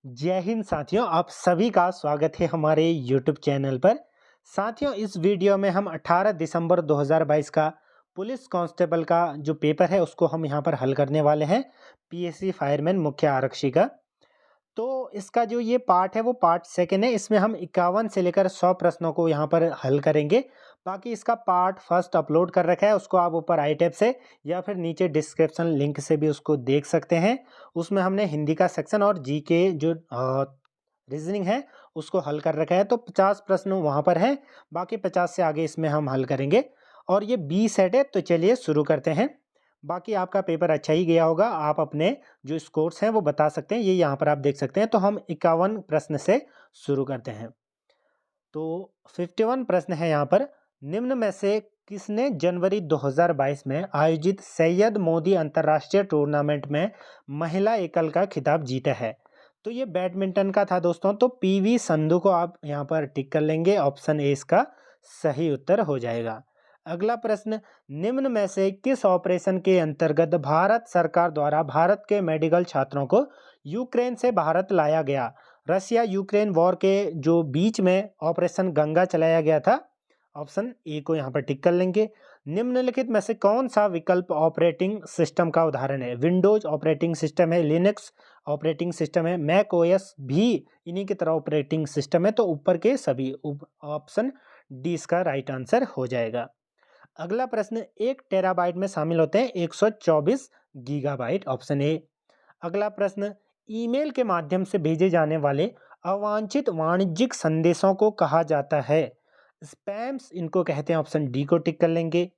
जय हिंद साथियों, आप सभी का स्वागत है हमारे YouTube चैनल पर। साथियों, इस वीडियो में हम 18 दिसंबर 2022 का पुलिस कांस्टेबल का जो पेपर है उसको हम यहाँ पर हल करने वाले हैं। पीएससी फायरमैन मुख्य आरक्षी का। तो इसका जो ये पार्ट है वो पार्ट सेकंड है। इसमें हम 51 से लेकर 100 प्रश्नों को यहाँ पर हल करेंगे। बाकी इसका पार्ट फर्स्ट अपलोड कर रखा है, उसको आप ऊपर आई टैब से या फिर नीचे डिस्क्रिप्शन लिंक से भी उसको देख सकते हैं। उसमें हमने हिंदी का सेक्शन और जीके जो रीजनिंग है उसको हल कर रखा है। तो 50 प्रश्न वहाँ पर हैं, बाकी 50 से आगे इसमें हम हल करेंगे। और ये 20 सेट है, तो चलिए शुरू करते हैं। बाकी आपका पेपर अच्छा ही गया होगा, आप अपने जो स्कोर्स हैं वो बता सकते हैं। ये यहाँ पर आप देख सकते हैं। तो हम 51 प्रश्न से शुरू करते हैं। तो 51 प्रश्न है यहाँ पर। निम्न में से किसने जनवरी 2022 में आयोजित सैयद मोदी अंतर्राष्ट्रीय टूर्नामेंट में महिला एकल का खिताब जीता है? तो ये बैडमिंटन का था दोस्तों। तो पीवी संधू को आप यहाँ पर टिक कर लेंगे। ऑप्शन ए इसका सही उत्तर हो जाएगा। अगला प्रश्न, निम्न में से किस ऑपरेशन के अंतर्गत भारत सरकार द्वारा भारत के मेडिकल छात्रों को यूक्रेन से भारत लाया गया? रसिया यूक्रेन वॉर के जो बीच में ऑपरेशन गंगा चलाया गया था। ऑप्शन ए को यहाँ पर टिक कर लेंगे। निम्नलिखित में से कौन सा विकल्प ऑपरेटिंग सिस्टम का उदाहरण है? विंडोज ऑपरेटिंग सिस्टम है, लिनक्स ऑपरेटिंग सिस्टम है, मैक ओएस भी इन्हीं की तरह ऑपरेटिंग सिस्टम है। तो ऊपर के सभी ऑप्शन डी इसका राइट आंसर हो जाएगा। अगला प्रश्न, 1 टेराबाइट में शामिल होते हैं 124 गीगाबाइट। Option A. अगला प्रश्न, ईमेल के माध्यम से भेजे जाने वाले अवांछित वाणिज्यिक संदेशों को कहा जाता है? स्पैम्स इनको कहते हैं। ऑप्शन डी को टिक कर लेंगे।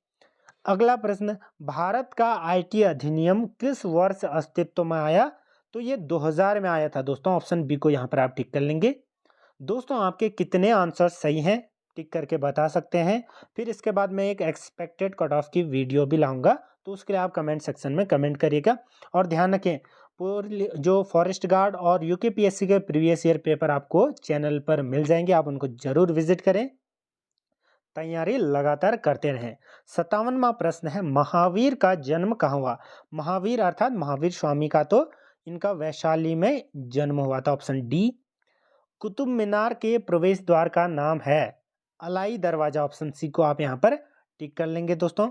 अगला प्रश्न, भारत का आईटी अधिनियम किस वर्ष अस्तित्व में आया? तो ये 2000 में आया था दोस्तों। ऑप्शन बी को यहाँ पर आप टिक कर लेंगे। दोस्तों, आपके कितने आंसर सही हैं टिक करके बता सकते हैं। फिर इसके बाद मैं एक एक्सपेक्टेड कट ऑफ की वीडियो भी लाऊंगा, तो उसके लिए आप कमेंट सेक्शन में कमेंट करिएगा। और ध्यान रखें, जो फॉरेस्ट गार्ड और यूकेपीएससी के प्रीवियस ईयर पेपर आपको चैनल पर मिल जाएंगे, आप उनको जरूर विजिट करें। तैयारी लगातार करते रहें। 57वां प्रश्न है, महावीर का जन्म कहाँ हुआ? महावीर अर्थात महावीर स्वामी का तो इनका वैशाली में जन्म हुआ था। Option D. कुतुब मीनार के प्रवेश द्वार का नाम है अलाई दरवाजा। ऑप्शन सी को आप यहाँ पर टिक कर लेंगे दोस्तों।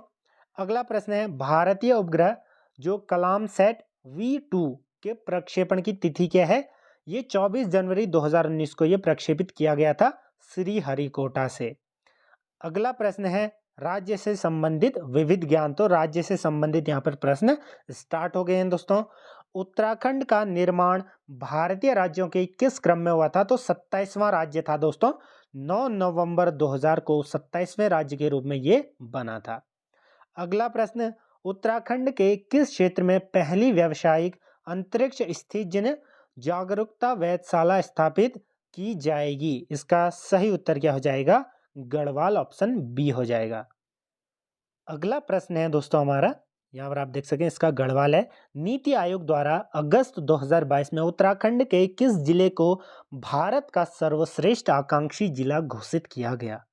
अगला प्रश्न है, भारतीय उपग्रह जो कलाम सेट V2 के प्रक्षेपण की तिथि क्या है? ये 24 जनवरी 2019 को ये प्रक्षेपित किया गया था श्रीहरिकोटा से। अगला प्रश्न है, राज्य से संबंधित विविध ज्ञान। तो राज्य से संबंधित यहाँ पर प्रश्न स्टार्ट हो गए हैं दोस्तों। उत्तराखंड का निर्माण भारतीय राज्यों के किस क्रम में हुआ था? तो 27वां राज्य था दोस्तों। 9 नवंबर 2000 को 27वें राज्य के रूप में ये बना था। अगला प्रश्न, उत्तराखंड के किस क्षेत्र में पहली व्यावसायिक अंतरिक्ष स्थित जन जागरूकता वेधशाला स्थापित की जाएगी? इसका सही उत्तर क्या हो जाएगा? गढ़वाल। ऑप्शन बी हो जाएगा। अगला प्रश्न है दोस्तों हमारा, यहाँ पर आप देख सकें इसका गढ़वाल है। नीति आयोग द्वारा अगस्त 2022 में उत्तराखंड के किस जिले को भारत का सर्वश्रेष्ठ आकांक्षी जिला घोषित किया गया?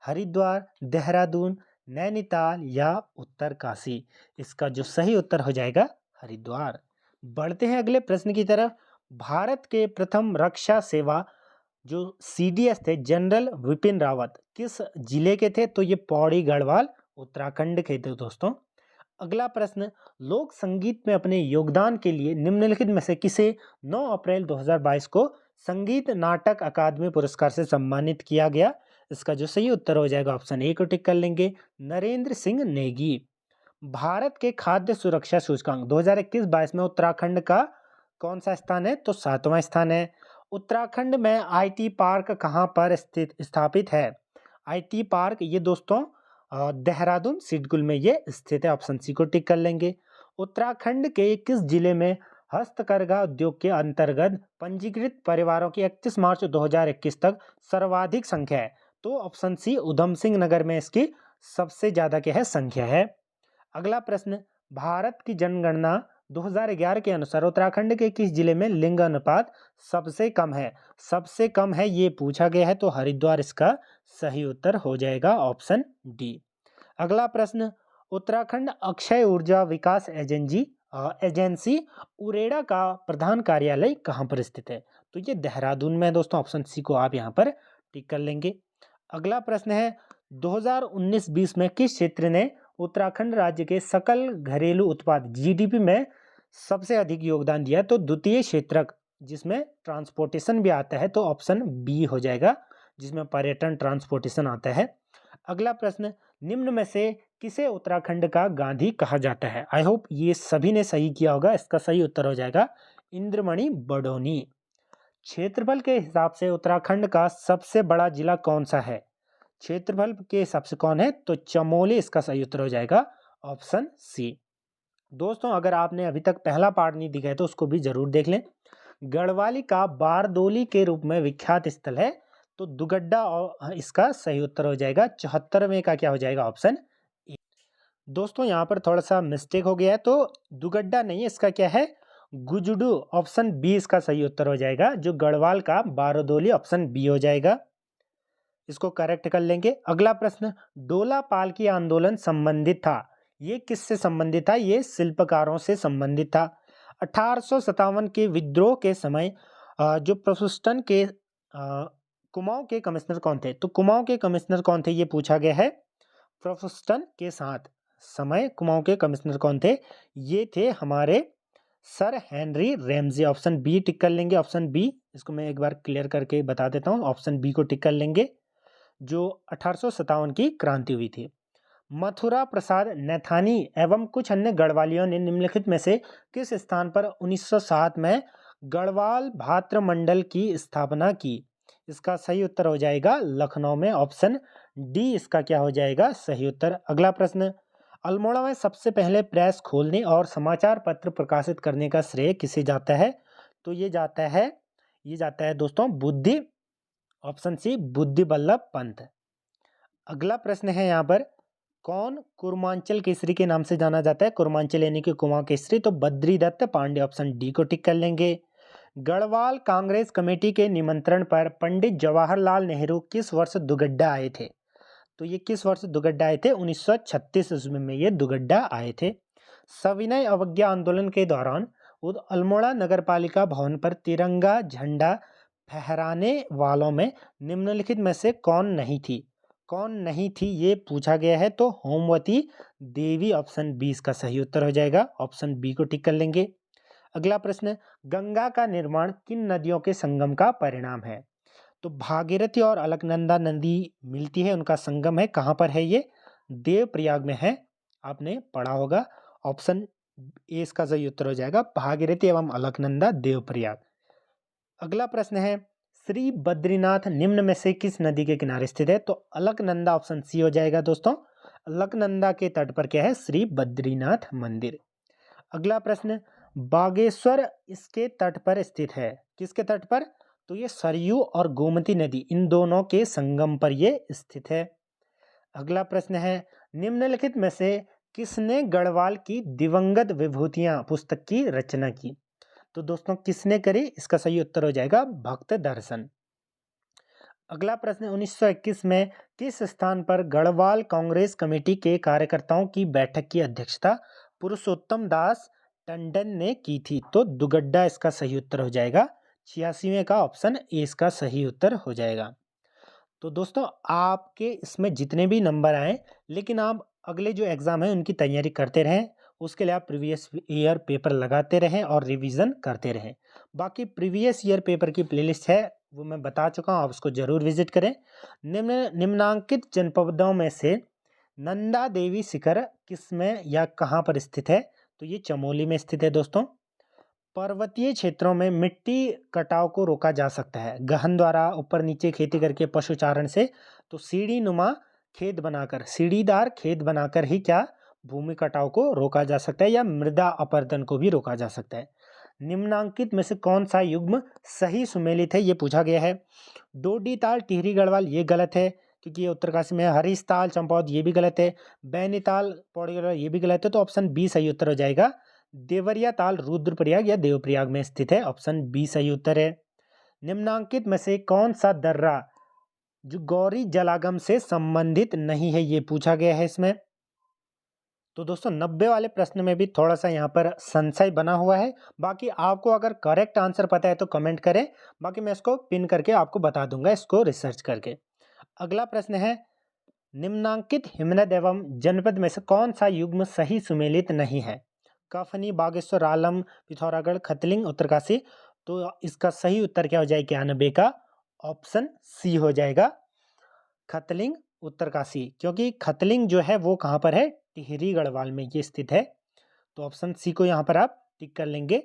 हरिद्वार, देहरादून, नैनीताल या उत्तरकाशी? इसका जो सही उत्तर हो जाएगा हरिद्वार। बढ़ते हैं अगले प्रश्न की तरफ। भारत के प्रथम रक्षा सेवा जो सीडीएस थे, जनरल विपिन रावत, किस जिले के थे? तो ये पौड़ी गढ़वाल उत्तराखंड के थे दोस्तों। अगला प्रश्न, लोक संगीत में अपने योगदान के लिए निम्नलिखित में से किसे 9 अप्रैल 2022 को संगीत नाटक अकादमी पुरस्कार से सम्मानित किया गया? इसका जो सही उत्तर हो जाएगा ऑप्शन ए को टिक कर लेंगे, नरेंद्र सिंह नेगी। भारत के खाद्य सुरक्षा सूचकांक 2021-22 में उत्तराखंड का कौन सा स्थान है? तो 7वां स्थान है। उत्तराखंड में आईटी पार्क कहाँ पर स्थित स्थापित है? आईटी पार्क ये दोस्तों देहरादून सिडकुल में ये स्थित है। ऑप्शन सी को टिक कर लेंगे। उत्तराखंड के किस जिले में हस्तकरघा उद्योग के अंतर्गत पंजीकृत परिवारों की 31 मार्च 2021 तक सर्वाधिक संख्या है? तो ऑप्शन सी उधम सिंह नगर में इसकी सबसे ज्यादा क्या है संख्या है। अगला प्रश्न, भारत की जनगणना 2011 के अनुसार उत्तराखंड के किस जिले में लिंग अनुपात सबसे कम है? सबसे कम है ये पूछा गया है, तो हरिद्वार इसका सही उत्तर हो जाएगा। Option D. अगला प्रश्न, उत्तराखंड अक्षय ऊर्जा विकास एजेंसी एजेंसी उरेडा का प्रधान कार्यालय कहाँ पर स्थित है? तो ये देहरादून में है दोस्तों। ऑप्शन सी को आप यहाँ पर टिक कर लेंगे। अगला प्रश्न है 2019-20 में किस क्षेत्र ने उत्तराखंड राज्य के सकल घरेलू उत्पाद जीडीपी में सबसे अधिक योगदान दिया? तो द्वितीय क्षेत्रक, जिसमें ट्रांसपोर्टेशन भी आता है, तो ऑप्शन बी हो जाएगा, जिसमें पर्यटन ट्रांसपोर्टेशन आता है। अगला प्रश्न, निम्न में से किसे उत्तराखंड का गांधी कहा जाता है? आई होप ये सभी ने सही किया होगा। इसका सही उत्तर हो जाएगा इंद्रमणि बडोनी। क्षेत्रफल के हिसाब से उत्तराखंड का सबसे बड़ा जिला कौन सा है? क्षेत्रफल के हिसाब से कौन है? तो चमोली इसका सही उत्तर हो जाएगा, ऑप्शन सी। दोस्तों, अगर आपने अभी तक पहला पार्ट नहीं देखा है तो उसको भी जरूर देख लें। गढ़वाली का बारदोली के रूप में विख्यात स्थल है, तो दुगड्डा इसका सही उत्तर हो जाएगा। 74वें का क्या हो जाएगा? ऑप्शन ए। दोस्तों, यहाँ पर थोड़ा सा मिस्टेक हो गया है, तो दुगड्डा नहीं है, इसका क्या है? गुजुडू। ऑप्शन बी इसका सही उत्तर हो जाएगा। जो गढ़वाल का बारदोली, ऑप्शन बी हो जाएगा। इसको करेक्ट कर लेंगे। अगला प्रश्न, डोला पालकी आंदोलन संबंधित था, ये किससे संबंधित था? ये शिल्पकारों से संबंधित था। 1857 के विद्रोह के समय जो प्रोफेस्टन के कुमाऊं के कमिश्नर कौन थे? तो कुमाऊं के कमिश्नर कौन थे, ये पूछा गया है। प्रोफेस्टन के साथ समय कुमाऊं के कमिश्नर कौन थे? ये थे हमारे sir Henry Ramsay. Option B tick कर लेंगे। ऑप्शन बी, इसको मैं एक बार क्लियर करके बता देता हूँ। ऑप्शन बी को टिक कर लेंगे, जो 1857 की क्रांति हुई थी। मथुरा प्रसाद नैथानी एवं कुछ अन्य गढ़वालियों ने निम्नलिखित में से किस स्थान पर 1907 में गढ़वाल भात्र मंडल की स्थापना की? इसका सही उत्तर हो जाएगा लखनऊ में। ऑप्शन डी इसका क्या हो जाएगा? सही उत्तर। अगला प्रश्न, अल्मोड़ा में सबसे पहले प्रेस खोलने और समाचार पत्र प्रकाशित करने का श्रेय किसे जाता है? तो ये जाता है दोस्तों बुद्धि, ऑप्शन सी, बुद्धि बल्लभ पंत। अगला प्रश्न है यहाँ पर, कौन कुर्मांचल केसरी के नाम से जाना जाता है? कुर्मांचल यानी कि कुमाऊं केसरी, तो बद्रीदत्त पांडे। ऑप्शन डी को टिक कर लेंगे। गढ़वाल कांग्रेस कमेटी के निमंत्रण पर पंडित जवाहरलाल नेहरू किस वर्ष दुगड्डा आए थे? तो ये किस वर्ष दुगड्डा आए थे? 1936 ईस्वी में ये दुगड्डा आए थे। सविनय अवज्ञा आंदोलन के दौरान अल्मोड़ा नगरपालिका भवन पर तिरंगा झंडा फहराने वालों में निम्नलिखित में से कौन नहीं थी? कौन नहीं थी ये पूछा गया है, तो होमवती देवी। ऑप्शन बी इसका सही उत्तर हो जाएगा। ऑप्शन बी को टिक कर लेंगे। अगला प्रश्न, गंगा का निर्माण किन नदियों के संगम का परिणाम है? तो भागीरथी और अलकनंदा नदी मिलती है, उनका संगम है। कहाँ पर है ये? देवप्रयाग में है, आपने पढ़ा होगा। ऑप्शन ए इसका सही उत्तर हो जाएगा, भागीरथी एवं अलकनंदा देवप्रयाग। अगला प्रश्न है, श्री बद्रीनाथ निम्न में से किस नदी के किनारे स्थित है? तो अलकनंदा, ऑप्शन सी हो जाएगा दोस्तों। अलकनंदा के तट पर क्या है? श्री बद्रीनाथ मंदिर। अगला प्रश्न, बागेश्वर इसके तट पर स्थित है, किसके तट पर? तो ये सरयू और गोमती नदी, इन दोनों के संगम पर ये स्थित है। अगला प्रश्न है, निम्नलिखित में से किसने गढ़वाल की दिवंगत विभूतियां पुस्तक की रचना की? तो दोस्तों, किसने करी? इसका सही उत्तर हो जाएगा भक्त दर्शन। अगला प्रश्न, 1921 में किस स्थान पर गढ़वाल कांग्रेस कमेटी के कार्यकर्ताओं की बैठक की अध्यक्षता पुरुषोत्तम दास टंडन ने की थी? तो दुगड्डा इसका सही उत्तर हो जाएगा। 86वें का ऑप्शन ए इसका सही उत्तर हो जाएगा। तो दोस्तों, आपके इसमें जितने भी नंबर आए, लेकिन आप अगले जो एग्ज़ाम है उनकी तैयारी करते रहें। उसके लिए आप प्रीवियस ईयर पेपर लगाते रहें और रिवीजन करते रहें। बाकी प्रीवियस ईयर पेपर की प्लेलिस्ट है, वो मैं बता चुका हूँ, आप उसको ज़रूर विजिट करें। निम्नांकित जनपदों में से नंदा देवी शिखर किस में या कहाँ पर स्थित है? तो ये चमोली में स्थित है दोस्तों। पर्वतीय क्षेत्रों में मिट्टी कटाव को रोका जा सकता है गहन द्वारा ऊपर नीचे खेती करके पशुचारण से, तो सीढ़ी नुमा खेत बनाकर, सीढ़ीदार खेत बनाकर ही क्या भूमि कटाव को रोका जा सकता है, या मृदा अपरदन को भी रोका जा सकता है। निम्नांकित में से कौन सा युग्म सही सुमेलित है, ये पूछा गया है। डोडी ताल टिहरी गढ़वाल ये गलत है, क्योंकि ये उत्तरकाशी में है। हरीश ताल चंपावत ये भी गलत है। बैनीताल पौड़ी गढ़वाल ये भी गलत है, तो ऑप्शन बी सही उत्तर हो जाएगा। देवरिया ताल रुद्रप्रयाग या देवप्रयाग में स्थित है, ऑप्शन बी सही उत्तर है। निम्नांकित में से कौन सा दर्रा जो गौरी जलागम से संबंधित नहीं है, ये पूछा गया है इसमें। तो दोस्तों 90 वाले प्रश्न में भी थोड़ा-सा यहाँ पर संशय बना हुआ है। बाकी आपको अगर करेक्ट आंसर पता है तो कमेंट करें, बाकी मैं इसको पिन करके आपको बता दूँगा इसको रिसर्च करके। अगला प्रश्न है, निम्नांकित हिमनद एवं जनपद में से कौन-सा युग्म सही सुमेलित नहीं है? कफनी, बागेश्वर, रालम, पिथौरागढ़, खतलिंग, उत्तरकाशी। तो इसका सही उत्तर क्या हो जाएगा 91 का? ऑप्शन सी हो जाएगा, खतलिंग, उत्तरकाशी। क्योंकि खतलिंग जो है वो कहाँ पर है? टिहरी गढ़वाल में ये स्थित है। तो ऑप्शन सी को यहाँ पर आप टिक कर लेंगे।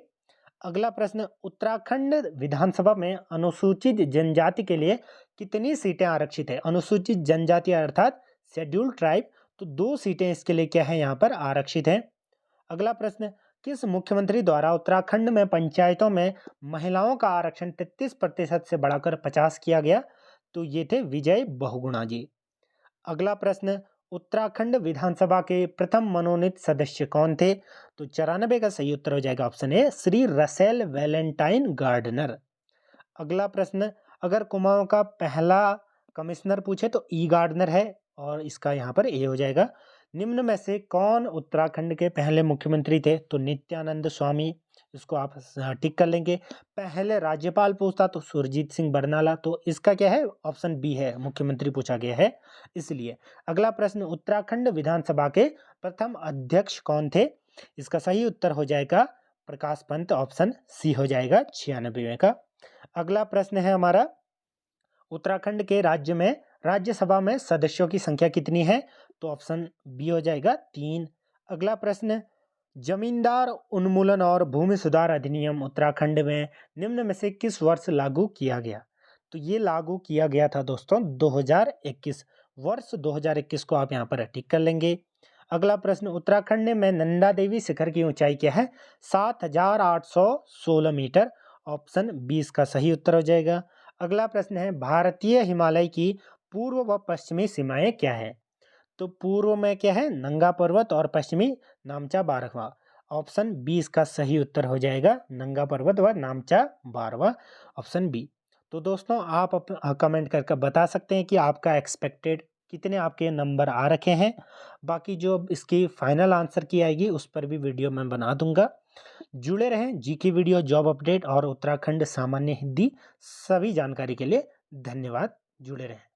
अगला प्रश्न, उत्तराखंड विधानसभा में अनुसूचित जनजाति के लिए कितनी सीटें आरक्षित है? अनुसूचित जनजाति अर्थात शेड्यूल्ड ट्राइब। तो 2 सीटें इसके लिए क्या है यहाँ पर आरक्षित हैं। अगला प्रश्न, किस मुख्यमंत्री द्वारा उत्तराखंड में पंचायतों में महिलाओं का आरक्षण 33% से बढ़ाकर 50 किया गया? तो ये थे विजय बहुगुणा जी। अगला प्रश्न, उत्तराखंड विधानसभा के प्रथम मनोनीत सदस्य कौन थे? तो 94 का सही उत्तर हो जाएगा option A, Shri Russell Valentine Gardner. अगला प्रश्न, अगर कुमाऊं का पहला कमिश्नर पूछे तो ई गार्डनर है और इसका यहाँ पर ए हो जाएगा। निम्न में से कौन उत्तराखंड के पहले मुख्यमंत्री थे? तो नित्यानंद स्वामी, इसको आप टिक कर लेंगे। पहले राज्यपाल पूछता तो सुरजीत सिंह बरनाला। तो इसका क्या है? ऑप्शन बी है, मुख्यमंत्री पूछा गया है इसलिए। अगला प्रश्न, उत्तराखंड विधानसभा के प्रथम अध्यक्ष कौन थे? इसका सही उत्तर हो जाएगा प्रकाश पंत, ऑप्शन सी हो जाएगा 96वें का। अगला प्रश्न है हमारा, उत्तराखंड के राज्यसभा में सदस्यों की संख्या कितनी है? तो ऑप्शन बी हो जाएगा 3। अगला प्रश्न, जमींदार उन्मूलन और भूमि सुधार अधिनियम उत्तराखंड में निम्न में से किस वर्ष लागू किया गया? तो ये लागू किया गया था दोस्तों 2021, वर्ष 2021 को आप यहाँ पर टिक कर लेंगे। अगला प्रश्न, उत्तराखंड में नंदा देवी शिखर की ऊंचाई क्या है? 7,816 मीटर। ऑप्शन 20 का सही उत्तर हो जाएगा। अगला प्रश्न है, भारतीय हिमालय की पूर्व व पश्चिमी सीमाएं क्या है? तो पूर्व में क्या है? नंगा पर्वत और पश्चिमी नामचा बारहवा। ऑप्शन 20 का सही उत्तर हो जाएगा नंगा पर्वत व नामचा बारहवा, ऑप्शन बी। तो दोस्तों आप कमेंट करके बता सकते हैं कि आपका एक्सपेक्टेड कितने आपके नंबर आ रखे हैं। बाकी जो इसकी फाइनल आंसर की आएगी उस पर भी वीडियो मैं बना दूंगा। जुड़े रहें जीके वीडियो, जॉब अपडेट और उत्तराखंड सामान्य हिंदी सभी जानकारी के लिए। धन्यवाद, जुड़े रहें।